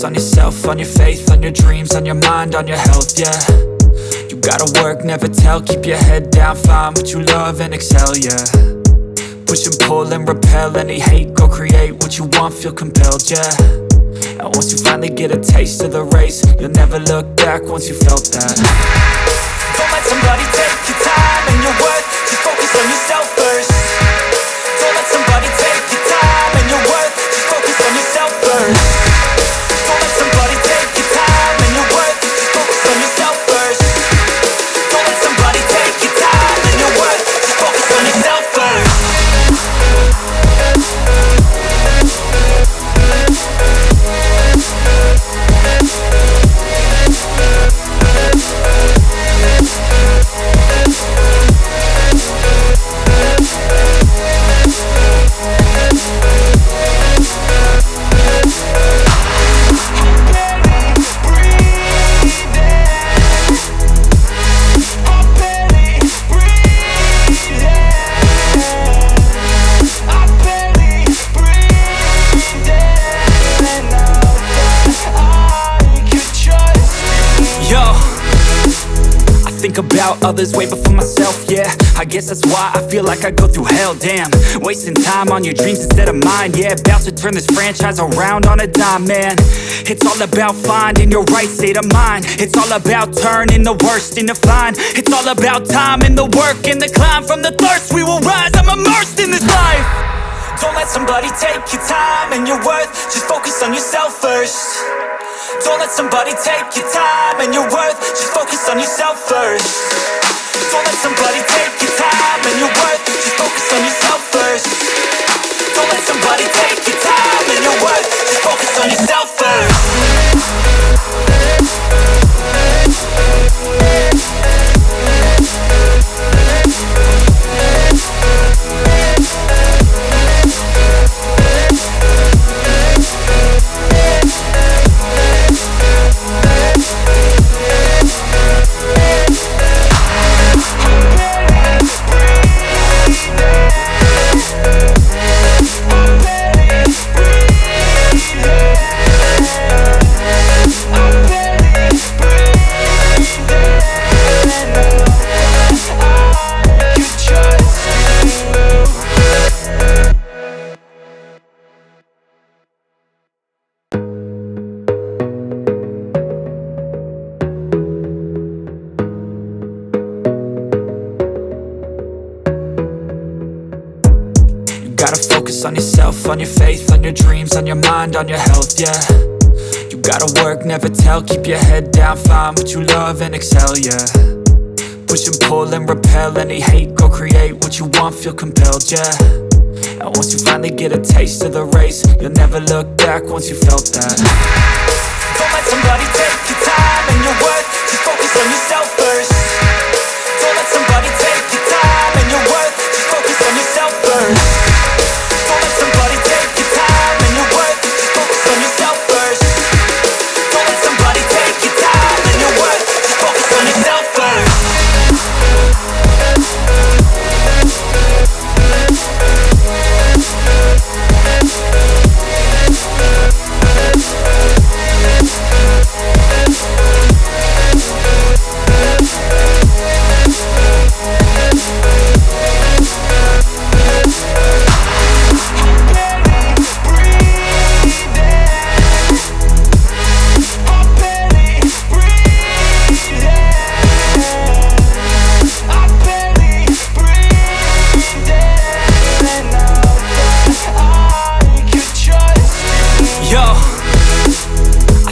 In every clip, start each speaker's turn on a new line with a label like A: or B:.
A: focus on yourself, on your faith, on your dreams, on your mind, on your health, yeah. You gotta work, never tell, keep your head down, find what you love and excel, yeah. Push and pull and repel any hate, go create what you want, feel compelled, yeah. And once you finally get a taste of the race, you'll never look back once you felt that. Don't let somebody take your time and your worth, just focus on yourself first. Don't let somebody take your time and your worth, just focus on yourself first. Don't let somebody take your time and your worth, just focus on yourself first. Don't let somebody take your time and your worth, just focus on yourself first. Think about others way before myself, yeah. I guess that's why I feel like I go through hell, damn. Wasting time on your dreams instead of mine, yeah. About to turn this franchise around on a dime, man. It's all about finding your right state of mind. It's all about turning the worst into fine. It's all about time and the work and the climb. From the thirst we will rise, I'm immersed in this life. Don't let somebody take your time and your worth, just focus on yourself first. Don't let somebody take your time and your worth, just focus on yourself first. Don't let somebody take your time and your worth, just focus on yourself first. Don't let somebody take your time and your worth, just focus on yourself first. Gotta focus on yourself, on your faith, on your dreams, on your mind, on your health, yeah. You gotta work, never tell, keep your head down, find what you love and excel, yeah. Push and pull and repel any hate, go create what you want, feel compelled, yeah. And once you finally get a taste of the race, you'll never look back once you felt that. Don't let somebody take your time and your worth, just focus on yourself first. Don't let somebody take your time and your worth, just focus on yourself first. Don't let somebody take your time and your worth, just focus on yourself first. Don't let somebody take your time and your worth, just focus on yourself first.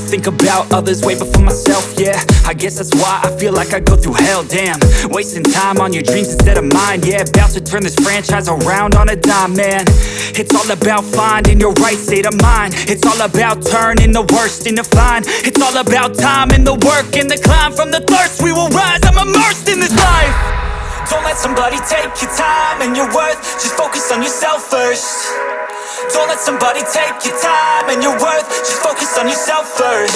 A: Think about others way before myself, yeah. I guess that's why I feel like I go through hell, damn. Wasting time on your dreams instead of mine, yeah. About to turn this franchise around on a dime, man. It's all about finding your right state of mind. It's all about turning the worst into fine. It's all about time and the work and the climb. From the thirst we will rise, I'm immersed in this life. Don't let somebody take your time and your worth, just focus on yourself first. Don't let somebody take your time and your worth, just focus on yourself first.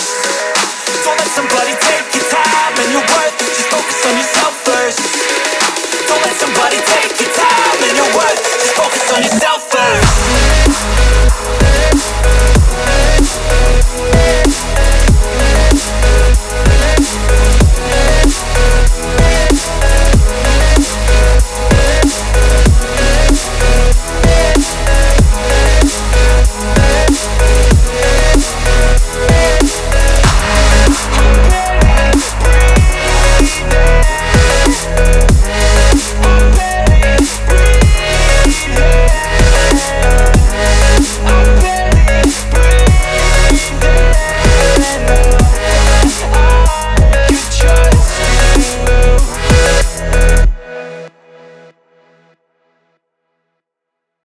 A: Don't let somebody take your time and your worth, just focus on yourself first. Don't let somebody take your time and your worth, just focus on yourself.